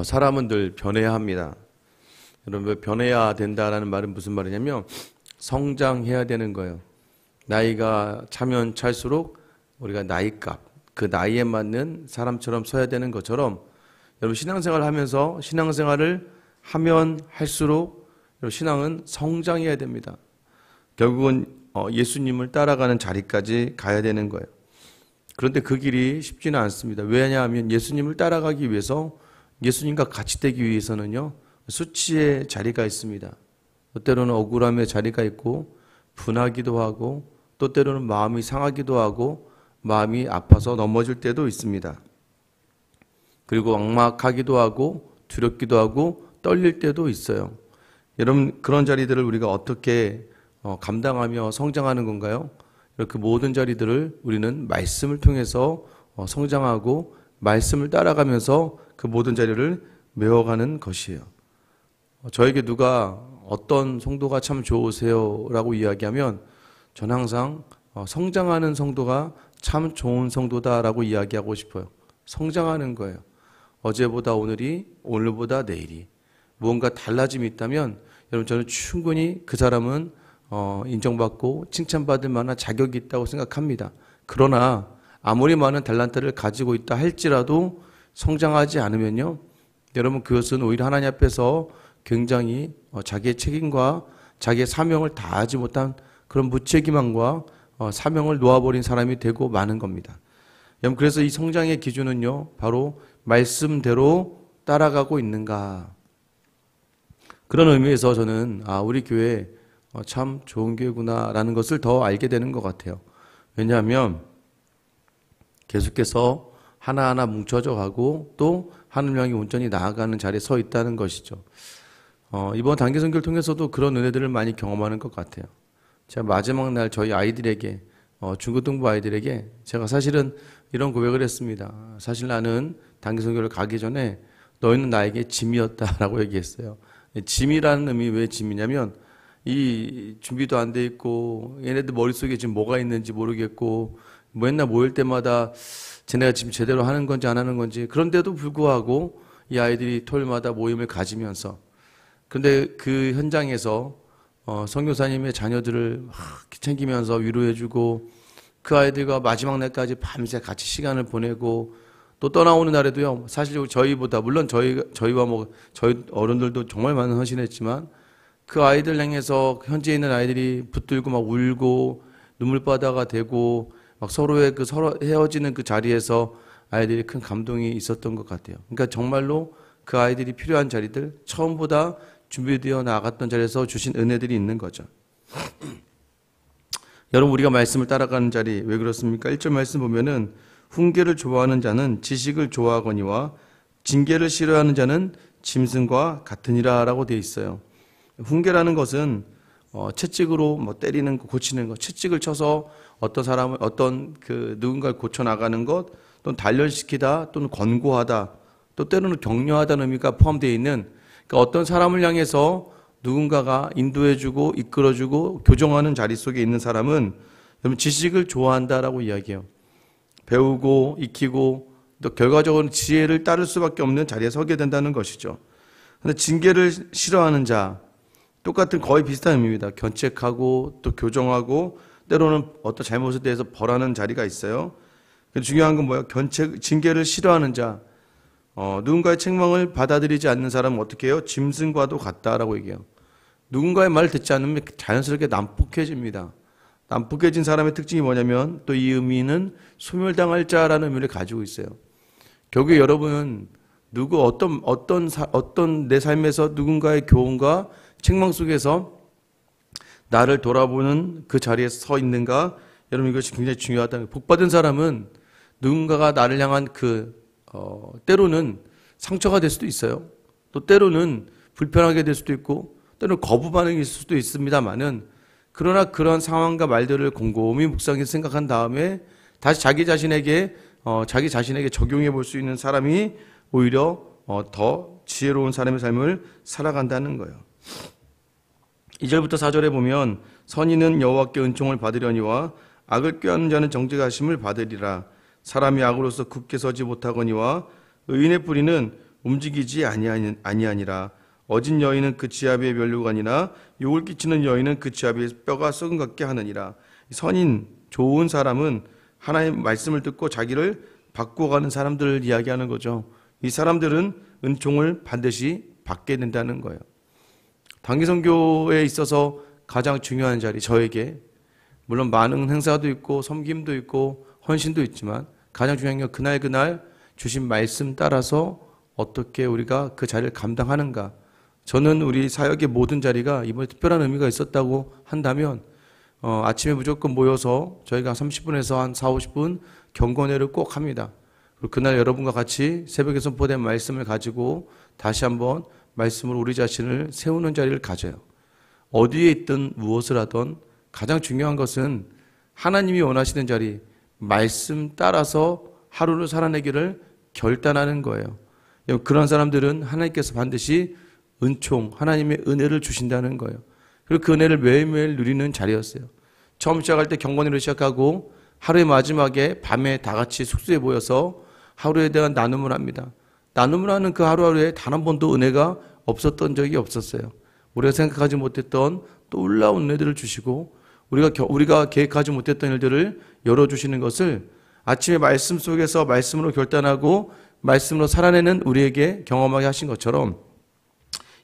사람은 늘 변해야 합니다. 여러분, 변해야 된다라는 말은 무슨 말이냐면 성장해야 되는 거예요. 나이가 차면 찰수록 우리가 나이값, 그 나이에 맞는 사람처럼 서야 되는 것처럼 여러분 신앙생활을 하면서 신앙생활을 하면 할수록 여러분 신앙은 성장해야 됩니다. 결국은 예수님을 따라가는 자리까지 가야 되는 거예요. 그런데 그 길이 쉽지는 않습니다. 왜냐하면 예수님을 따라가기 위해서 예수님과 같이 되기 위해서는요, 수치의 자리가 있습니다. 때로는 억울함의 자리가 있고 분하기도 하고 또 때로는 마음이 상하기도 하고 마음이 아파서 넘어질 때도 있습니다. 그리고 막막하기도 하고 두렵기도 하고 떨릴 때도 있어요. 여러분, 그런 자리들을 우리가 어떻게 감당하며 성장하는 건가요? 이렇게 모든 자리들을 우리는 말씀을 통해서 성장하고 말씀을 따라가면서 그 모든 자리를 메워가는 것이에요. 저에게 누가 어떤 성도가 참 좋으세요? 라고 이야기하면 저는 항상 성장하는 성도가 참 좋은 성도다라고 이야기하고 싶어요. 성장하는 거예요. 어제보다 오늘이, 오늘보다 내일이 무언가 달라짐이 있다면 여러분 저는 충분히 그 사람은 인정받고 칭찬받을 만한 자격이 있다고 생각합니다. 그러나 아무리 많은 달란트를 가지고 있다 할지라도 성장하지 않으면요, 여러분 그것은 오히려 하나님 앞에서 굉장히 자기의 책임과 자기의 사명을 다하지 못한 그런 무책임함과 사명을 놓아버린 사람이 되고 마는 겁니다. 여러분, 그래서 이 성장의 기준은요, 바로 말씀대로 따라가고 있는가. 그런 의미에서 저는 우리 교회 참 좋은 교회구나라는 것을 더 알게 되는 것 같아요. 왜냐하면 계속해서 하나하나 뭉쳐져 가고 또 하늘 향해 온전히 나아가는 자리에 서 있다는 것이죠. 이번 단기 선교를 통해서도 그런 은혜들을 많이 경험하는 것 같아요. 제가 마지막 날 저희 아이들에게 중고등부 아이들에게 제가 사실은 이런 고백을 했습니다. 사실 나는 단기 선교를 가기 전에 너희는 나에게 짐이었다라고 얘기했어요. 짐이라는 의미 왜 짐이냐면 이 준비도 안 돼 있고 얘네들 머릿속에 지금 뭐가 있는지 모르겠고 맨날 모일 때마다 쟤네가 지금 제대로 하는 건지 안 하는 건지, 그런데도 불구하고 이 아이들이 토요일마다 모임을 가지면서, 그런데 그 현장에서 선교사님의 자녀들을 챙기면서 위로해주고 그 아이들과 마지막 날까지 밤새 같이 시간을 보내고 또 떠나오는 날에도요, 사실 저희보다 물론 저희와 저희 어른들도 정말 많은 헌신했지만 그 아이들 향해서 현지에 있는 아이들이 붙들고 막 울고 눈물바다가 되고 막 서로 헤어지는 그 자리에서 아이들이 큰 감동이 있었던 것 같아요. 그러니까 정말로 그 아이들이 필요한 자리들, 처음보다 준비되어 나아갔던 자리에서 주신 은혜들이 있는 거죠. 여러분, 우리가 말씀을 따라가는 자리 왜 그렇습니까? 1절 말씀 보면은 훈계를 좋아하는 자는 지식을 좋아하거니와 징계를 싫어하는 자는 짐승과 같으니라 라고 되어 있어요. 훈계라는 것은 채찍으로 때리는 거, 고치는 것, 채찍을 쳐서 누군가를 고쳐 나가는 것, 또는 단련시키다, 또는 권고하다, 또 때로는 격려하다는 의미가 포함되어 있는, 그러니까 어떤 사람을 향해서 누군가가 인도해주고 이끌어주고 교정하는 자리 속에 있는 사람은 여러분 지식을 좋아한다라고 이야기해요. 배우고 익히고 또 결과적으로 지혜를 따를 수밖에 없는 자리에 서게 된다는 것이죠. 그런데 징계를 싫어하는 자, 똑같은 거의 비슷한 의미입니다. 견책하고 또 교정하고 때로는 어떤 잘못에 대해서 벌하는 자리가 있어요. 중요한 건 뭐예요? 징계를 싫어하는 자, 누군가의 책망을 받아들이지 않는 사람은 어떻게 해요? 짐승과도 같다라고 얘기해요. 누군가의 말을 듣지 않으면 자연스럽게 난폭해집니다. 난폭해진 사람의 특징이 뭐냐면 또 이 의미는 소멸당할 자라는 의미를 가지고 있어요. 결국에 여러분은 어떤 내 삶에서 누군가의 교훈과 책망 속에서 나를 돌아보는 그 자리에 서 있는가? 여러분, 이것이 굉장히 중요하다는 거예요. 복받은 사람은 누군가가 나를 향한 때로는 상처가 될 수도 있어요. 또 때로는 불편하게 될 수도 있고 때로는 거부 반응이 있을 수도 있습니다만은, 그러나 그런 상황과 말들을 곰곰이 묵상해서 생각한 다음에 다시 자기 자신에게 적용해 볼 수 있는 사람이 오히려 더 지혜로운 사람의 삶을 살아간다는 거예요. 2절부터 4절에 보면 선인은 여호와께 은총을 받으려니와 악을 꾀하는 자는 정죄하심을 받으리라. 사람이 악으로서 굳게 서지 못하거니와 의인의 뿌리는 움직이지 아니하니라. 어진 여인은 그 지아비의 면류관이나 욕을 끼치는 여인은 그 지아비의 뼈가 썩은 것 같게 하느니라. 선인 좋은 사람은 하나님의 말씀을 듣고 자기를 바꾸어가는 사람들을 이야기하는 거죠. 이 사람들은 은총을 반드시 받게 된다는 거예요. 단기선교에 있어서 가장 중요한 자리, 저에게 물론 많은 행사도 있고 섬김도 있고 헌신도 있지만 가장 중요한 건 그날 주신 말씀 따라서 어떻게 우리가 그 자리를 감당하는가. 저는 우리 사역의 모든 자리가 이번에 특별한 의미가 있었다고 한다면 아침에 무조건 모여서 저희가 30분에서 한 4, 50분 경건회를 꼭 합니다. 그리고 그날 여러분과 같이 새벽에 선포된 말씀을 가지고 다시 한번 말씀으로 우리 자신을 세우는 자리를 가져요. 어디에 있든 무엇을 하든 가장 중요한 것은 하나님이 원하시는 자리, 말씀 따라서 하루를 살아내기를 결단하는 거예요. 그런 사람들은 하나님께서 반드시 은총, 하나님의 은혜를 주신다는 거예요. 그리고 그 은혜를 매일매일 누리는 자리였어요. 처음 시작할 때 경건회로 시작하고 하루의 마지막에 밤에 다 같이 숙소에 모여서 하루에 대한 나눔을 합니다. 나눔을 하는 그 하루하루에 단 한 번도 은혜가 없었던 적이 없었어요. 우리가 생각하지 못했던 또 올라온 은혜들을 주시고 우리가 계획하지 못했던 일들을 열어주시는 것을 아침에 말씀 속에서 말씀으로 결단하고 말씀으로 살아내는 우리에게 경험하게 하신 것처럼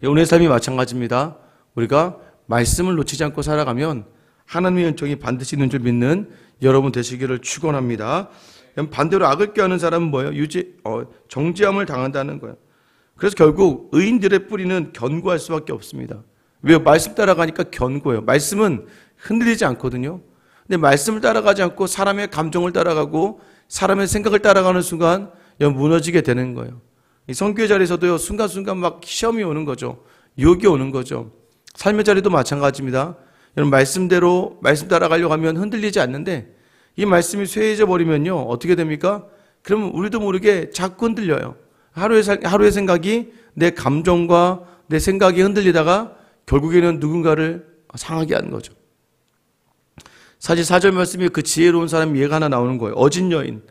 오늘의 삶이 마찬가지입니다. 우리가 말씀을 놓치지 않고 살아가면 하나님의 은총이 반드시 있는 줄 믿는 여러분 되시기를 축원합니다. 반대로 악을 꾀하는 사람은 뭐예요? 정죄함을 당한다는 거예요. 그래서 결국 의인들의 뿌리는 견고할 수밖에 없습니다. 왜요? 말씀 따라가니까 견고해요. 말씀은 흔들리지 않거든요. 근데 말씀을 따라가지 않고 사람의 감정을 따라가고 사람의 생각을 따라가는 순간 무너지게 되는 거예요. 이 선교의 자리에서도요, 순간순간 막 시험이 오는 거죠. 유혹이 오는 거죠. 삶의 자리도 마찬가지입니다. 여러분, 말씀대로 말씀 따라가려고 하면 흔들리지 않는데 이 말씀이 쇠해져 버리면요, 어떻게 됩니까? 그러면 우리도 모르게 자꾸 흔들려요. 하루의 생각이 내 감정과 내 생각이 흔들리다가 결국에는 누군가를 상하게 하는 거죠. 사실 4절 말씀이 그 지혜로운 사람 예가 하나 나오는 거예요. 어진 여인.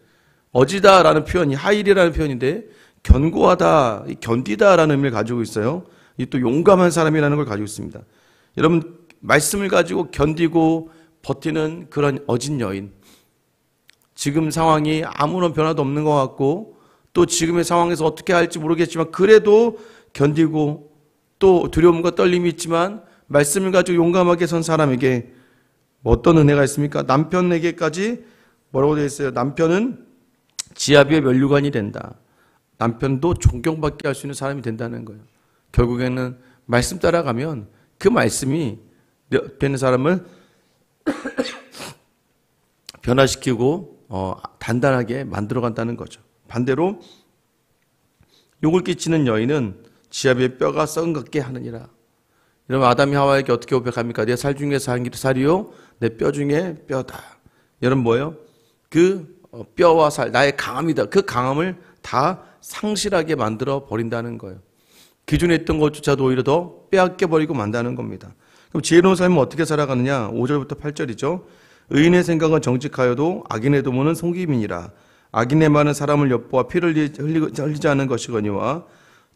어지다라는 표현이 하일이라는 표현인데 견고하다, 견디다라는 의미를 가지고 있어요. 이 또 용감한 사람이라는 걸 가지고 있습니다. 여러분, 말씀을 가지고 견디고 버티는 그런 어진 여인. 지금 상황이 아무런 변화도 없는 것 같고 또 지금의 상황에서 어떻게 할지 모르겠지만 그래도 견디고 또 두려움과 떨림이 있지만 말씀을 가지고 용감하게 선 사람에게 어떤 은혜가 있습니까? 남편에게까지 뭐라고 되어 있어요? 남편은 지아비의 면류관이 된다. 남편도 존경받게 할 수 있는 사람이 된다는 거예요. 결국에는 말씀 따라가면 그 말씀이 옆에 있는 사람을 변화시키고 단단하게 만들어간다는 거죠. 반대로 욕을 끼치는 여인은 지아비의 뼈가 썩은 것 같게 하느니라. 여러분, 아담이 하와에게 어떻게 고백합니까? 내 살 중에서 한 살이요, 내 뼈 중에 뼈다. 여러분, 뭐예요? 그 뼈와 살, 나의 강함이다. 그 강함을 다 상실하게 만들어 버린다는 거예요. 기존에 있던 것조차도 오히려 더 빼앗겨 버리고 만다는 겁니다. 그럼 지혜로운 삶은 어떻게 살아가느냐? 5절부터 8절이죠. 의인의 생각은 정직하여도 악인의 도모는 속임이니라. 악인의 말은 사람을 엿보아 피를 흘리지 않은 것이거니와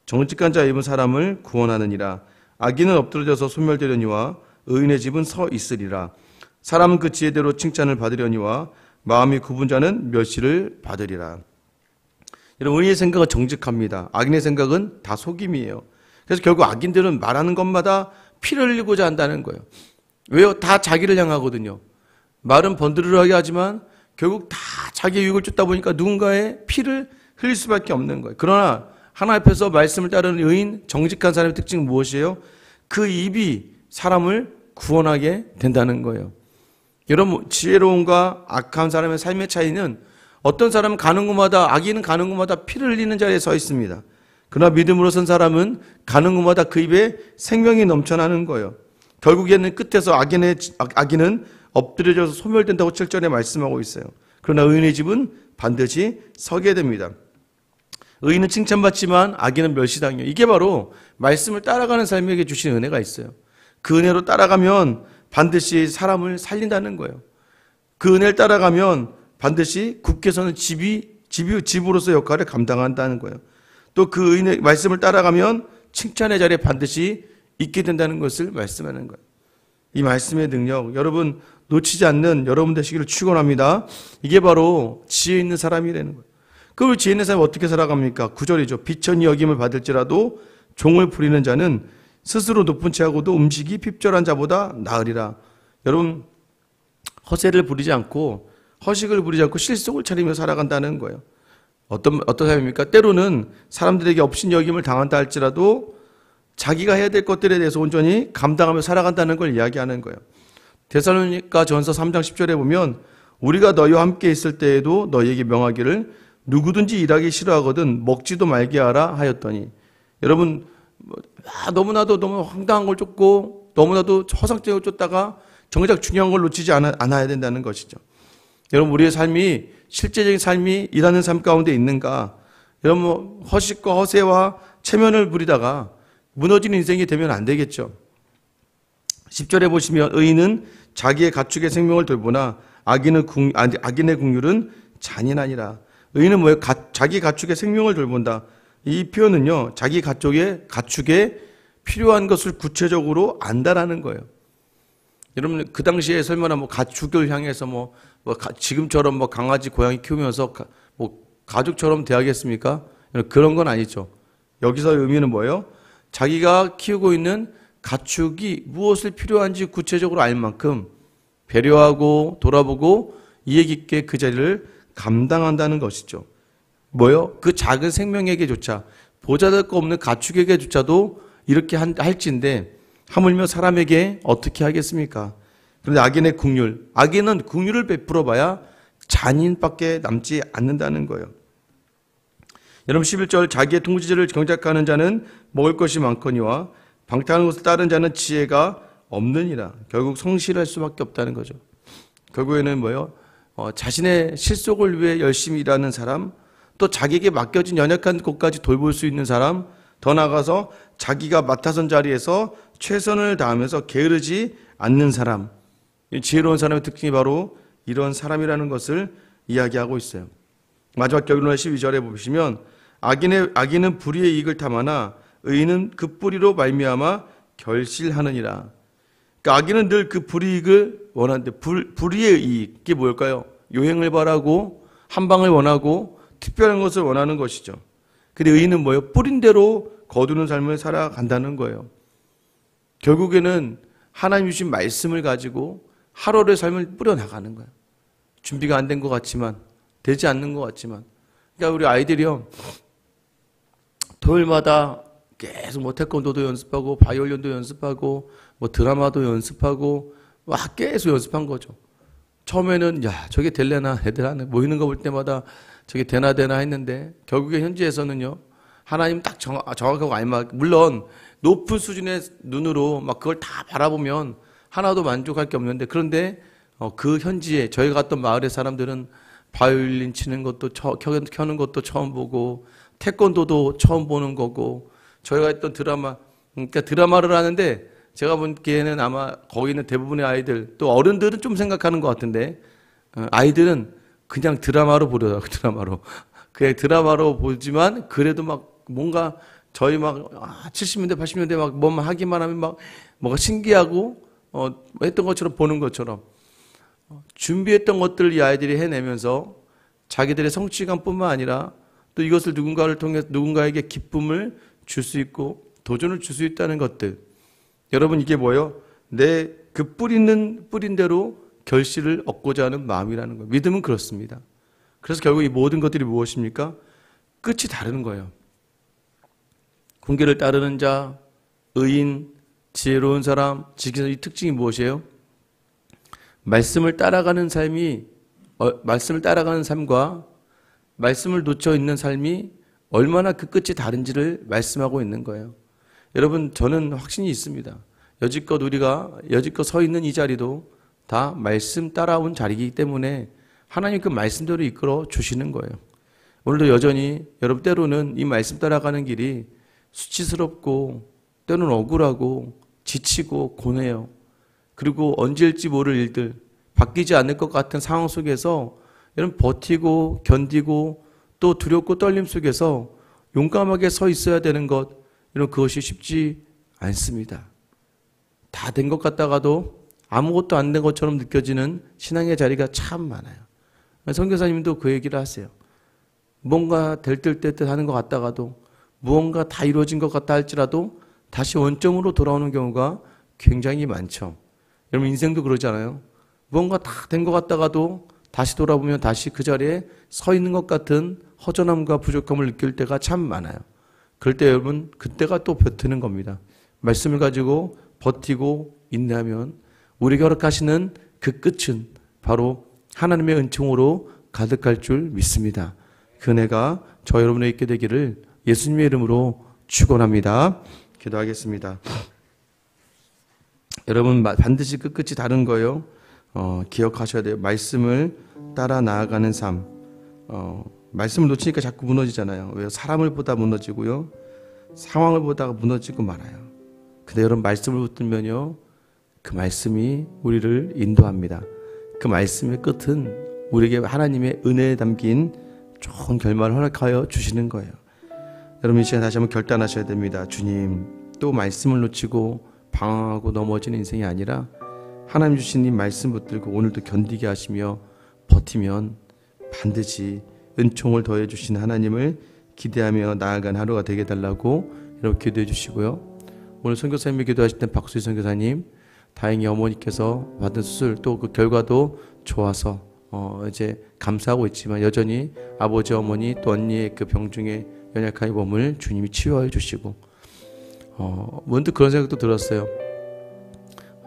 정직한 자의 입은 사람을 구원하느니라. 악인은 엎드려져서 소멸되려니와 의인의 집은 서 있으리라. 사람은 그 지혜대로 칭찬을 받으려니와 마음이 굽은 자는 멸시를 받으리라. 여러분, 의인의 생각은 정직합니다. 악인의 생각은 다 속임이에요. 그래서 결국 악인들은 말하는 것마다 피를 흘리고자 한다는 거예요. 왜요? 다 자기를 향하거든요. 말은 번드르르하게 하지만 결국 다 자기의 유익을 쫓다 보니까 누군가의 피를 흘릴 수밖에 없는 거예요. 그러나 하나님 앞에서 말씀을 따르는 의인, 정직한 사람의 특징은 무엇이에요? 그 입이 사람을 구원하게 된다는 거예요. 여러분, 지혜로움과 악한 사람의 삶의 차이는 어떤 사람은 가는 곳마다, 악인은 가는 곳마다 피를 흘리는 자리에 서 있습니다. 그러나 믿음으로 선 사람은 가는 곳마다 그 입에 생명이 넘쳐나는 거예요. 결국에는 끝에서 악인은 엎드려져서 소멸된다고 7절에 말씀하고 있어요. 그러나 의인의 집은 반드시 서게 됩니다. 의인은 칭찬받지만 악인은 멸시당해요. 이게 바로 말씀을 따라가는 삶에게 주신 은혜가 있어요. 그 은혜로 따라가면 반드시 사람을 살린다는 거예요. 그 은혜를 따라가면 반드시 굳게 서는 집으로서 역할을 감당한다는 거예요. 또 그 의인의 말씀을 따라가면 칭찬의 자리에 반드시 있게 된다는 것을 말씀하는 거예요. 이 말씀의 능력, 여러분 놓치지 않는 여러분 되시기를 축원합니다. 이게 바로 지혜 있는 사람이라는 거예요. 그럼 지혜 있는 사람이 어떻게 살아갑니까? 9절이죠. 비천히 여김을 받을지라도 종을 부리는 자는 스스로 높은 채하고도 음식이 핍절한 자보다 나으리라. 여러분 허세를 부리지 않고 허식을 부리지 않고 실속을 차리며 살아간다는 거예요. 어떤 사람입니까? 때로는 사람들에게 업신여김을 당한다 할지라도 자기가 해야 될 것들에 대해서 온전히 감당하며 살아간다는 걸 이야기하는 거예요. 데살로니가 전서 3장 10절에 보면 우리가 너희와 함께 있을 때에도 너희에게 명하기를 누구든지 일하기 싫어하거든 먹지도 말게 하라 하였더니, 여러분 너무나도 너무 황당한 걸 쫓고 너무나도 허상적인 걸 쫓다가 정작 중요한 걸 놓치지 않아야 된다는 것이죠. 여러분 우리의 삶이 실제적인 삶이 일하는 삶 가운데 있는가? 여러분 허식과 허세와 체면을 부리다가 무너지는 인생이 되면 안 되겠죠. 10절에 보시면 의인은 자기의 가축의 생명을 돌보나 악인의 궁율은 잔인하니라. 의인은 뭐예요? 자기 가축의 생명을 돌본다. 이 표현은요, 자기 가축에 필요한 것을 구체적으로 안다라는 거예요. 여러분 그 당시에 설마나 뭐 가축을 향해서 지금처럼 강아지 고양이 키우면서 가족처럼 대하겠습니까? 그런 건 아니죠. 여기서 의미는 뭐예요? 자기가 키우고 있는 가축이 무엇을 필요한지 구체적으로 알 만큼 배려하고 돌아보고 이해 깊게 그 자리를 감당한다는 것이죠. 뭐요? 그 작은 생명에게조차, 보잘것 없는 가축에게조차도 이렇게 할진데 하물며 사람에게 어떻게 하겠습니까? 그런데 악인의 긍휼, 악인은 긍휼을 베풀어 봐야 잔인밖에 남지 않는다는 거예요. 여러분 11절, 자기의 통지를 경작하는 자는 먹을 것이 많거니와 방탕한 것을 따른 자는 지혜가 없느니라. 결국 성실할 수밖에 없다는 거죠. 결국에는 뭐예요? 자신의 실속을 위해 열심히 일하는 사람, 또 자기에게 맡겨진 연약한 곳까지 돌볼 수 있는 사람, 더 나아가서 자기가 맡아선 자리에서 최선을 다하면서 게으르지 않는 사람, 지혜로운 사람의 특징이 바로 이런 사람이라는 것을 이야기하고 있어요. 마지막 결론의 12절에 보시면 악인은 불의의 이익을 탐하나 의인은 그 뿌리로 말미암아 결실하느니라. 그러니까 악인은 늘 그 불이익을 원하는데 불의의 이익, 이게 뭘까요? 요행을 바라고 한방을 원하고 특별한 것을 원하는 것이죠. 근데 의인은 뭐예요? 뿌린 대로 거두는 삶을 살아간다는 거예요. 결국에는 하나님 주신 말씀을 가지고 하루의 삶을 뿌려나가는 거예요. 준비가 안 된 것 같지만, 되지 않는 것 같지만. 그러니까 우리 아이들이요, 토요일마다 계속 태권도도 연습하고 바이올린도 연습하고 드라마도 연습하고 계속 연습한 거죠. 처음에는 저게 될래나, 애들 하는 모이는 거 볼 때마다 저게 되나 했는데 결국에 현지에서는요, 하나님 딱 정확하고 알맞게, 물론 높은 수준의 눈으로 그걸 다 바라보면 하나도 만족할 게 없는데, 그런데 그 현지에 저희가 갔던 마을의 사람들은 바이올린 치는 것도 켜는 것도 처음 보고 태권도도 처음 보는 거고, 저희가 했던 그러니까 드라마를 하는데 제가 보기에는 아마 거기 있는 대부분의 아이들, 또 어른들은 좀 생각하는 것 같은데 아이들은 그냥 드라마로 보더라고요. 그냥 드라마로 보지만 그래도 뭔가 저희 70년대 80년대 뭐만 하기만 하면 뭐가 신기하고 했던 것처럼 보는 것처럼 준비했던 것들을 이 아이들이 해내면서 자기들의 성취감뿐만 아니라 또 이것을 누군가를 통해 누군가에게 기쁨을 줄 수 있고 도전을 줄 수 있다는 것들. 여러분 이게 뭐예요? 내 그 뿌린 대로 결실을 얻고자 하는 마음이라는 거예요. 믿음은 그렇습니다. 그래서 결국 이 모든 것들이 무엇입니까? 끝이 다른 거예요. 궁계를 따르는 자, 의인, 지혜로운 사람, 지키는 이 특징이 무엇이에요? 말씀을 따라가는 삶과 말씀을 놓쳐 있는 삶이 얼마나 그 끝이 다른지를 말씀하고 있는 거예요. 여러분 저는 확신이 있습니다. 여지껏 서 있는 이 자리도 다 말씀 따라온 자리이기 때문에 하나님 그 말씀대로 이끌어 주시는 거예요. 오늘도 여전히 여러분 때로는 이 말씀 따라가는 길이 수치스럽고 때로는 억울하고 지치고 고뇌요. 그리고 언제일지 모를 일들, 바뀌지 않을 것 같은 상황 속에서 여러분 버티고 견디고 또 두렵고 떨림 속에서 용감하게 서 있어야 되는 것, 이런 그것이 쉽지 않습니다. 다 된 것 같다가도 아무것도 안 된 것처럼 느껴지는 신앙의 자리가 참 많아요. 선교사님도 그 얘기를 하세요. 뭔가 될 듯 하는 것 같다가도, 무언가 다 이루어진 것 같다 할지라도 다시 원점으로 돌아오는 경우가 굉장히 많죠. 여러분 인생도 그러잖아요. 무언가 다 된 것 같다가도 다시 돌아보면 다시 그 자리에 서 있는 것 같은 허전함과 부족함을 느낄 때가 참 많아요. 그럴 때 여러분 그때가 또 버티는 겁니다. 말씀을 가지고 버티고 인내하면 우리에게 허락하시는 그 끝은 바로 하나님의 은총으로 가득할 줄 믿습니다. 그 은혜가 저 여러분에 있게 되기를 예수님의 이름으로 축원합니다. 기도하겠습니다. 여러분 반드시 끝끝이 다른 거예요. 기억하셔야 돼요. 말씀을 따라 나아가는 삶. 말씀을 놓치니까 자꾸 무너지잖아요. 왜? 사람을 보다 무너지고요. 상황을 보다가 무너지고 말아요. 근데 여러분 말씀을 붙들면요. 그 말씀이 우리를 인도합니다. 그 말씀의 끝은 우리에게 하나님의 은혜에 담긴 좋은 결말을 허락하여 주시는 거예요. 여러분 이 시간 다시 한번 결단하셔야 됩니다. 주님, 또 말씀을 놓치고 방황하고 넘어지는 인생이 아니라 하나님 주신 이 말씀 붙들고 오늘도 견디게 하시며 버티면 반드시 은총을 더해 주신 하나님을 기대하며 나아간 하루가 되게 달라고 여러분 기도해 주시고요. 오늘 선교사님이 기도하실 때 박수희 선교사님, 다행히 어머니께서 받은 수술 또 그 결과도 좋아서 이제 감사하고 있지만 여전히 아버지 어머니 또 언니의 그 병중에 연약한 몸을 주님이 치유해 주시고 문득 그런 생각도 들었어요.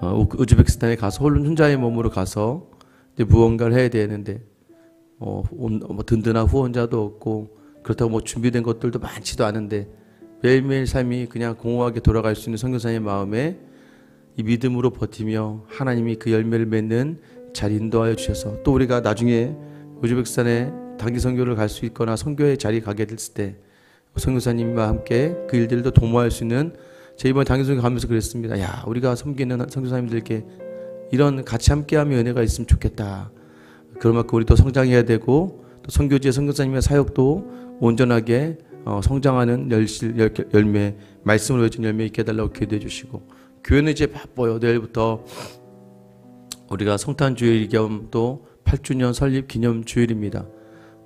우즈베키스탄에 가서 혼자의 몸으로 가서 이제 무언가를 해야 되는데 든든한 후원자도 없고 그렇다고 뭐 준비된 것들도 많지도 않은데 매일매일 삶이 그냥 공허하게 돌아갈 수 있는 선교사님의 마음에 이 믿음으로 버티며 하나님이 그 열매를 맺는 잘 인도하여 주셔서 또 우리가 나중에 우즈베키스탄에 단기 선교를 갈 수 있거나 선교의 자리에 가게 됐을 때 선교사님과 함께 그 일들도 도모할 수 있는, 제 이번에 단기 선교 가면서 그랬습니다. 야, 우리가 섬기는 선교사님들께 이런 같이 함께하며 은혜가 있으면 좋겠다. 그런 만큼 우리도 성장해야 되고 또 선교지의 선교사님의 사역도 온전하게 성장하는 열매, 말씀을 외친 열매 있게 해달라고 기도해 주시고, 교회는 이제 바빠요. 내일부터 우리가 성탄주일 겸 또 8주년 설립 기념 주일입니다.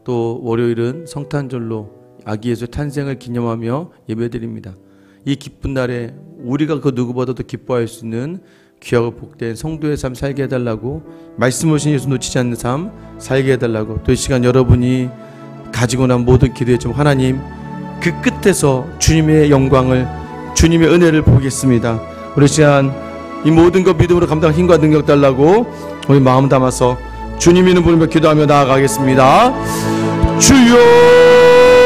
또 월요일은 성탄절로 아기 예수의 탄생을 기념하며 예배드립니다. 이 기쁜 날에 우리가 그 누구보다도 기뻐할 수 있는 귀하고 복된 성도의 삶 살게 해달라고, 말씀 오신 예수 놓치지 않는 삶 살게 해달라고, 또 이 시간 여러분이 가지고 난 모든 기도에 좀 하나님 그 끝에서 주님의 영광을, 주님의 은혜를 보겠습니다. 우리 시간 이 모든 것 믿음으로 감당할 힘과 능력 달라고 우리 마음 담아서 주님 이름 부르며 기도하며 나아가겠습니다. 주여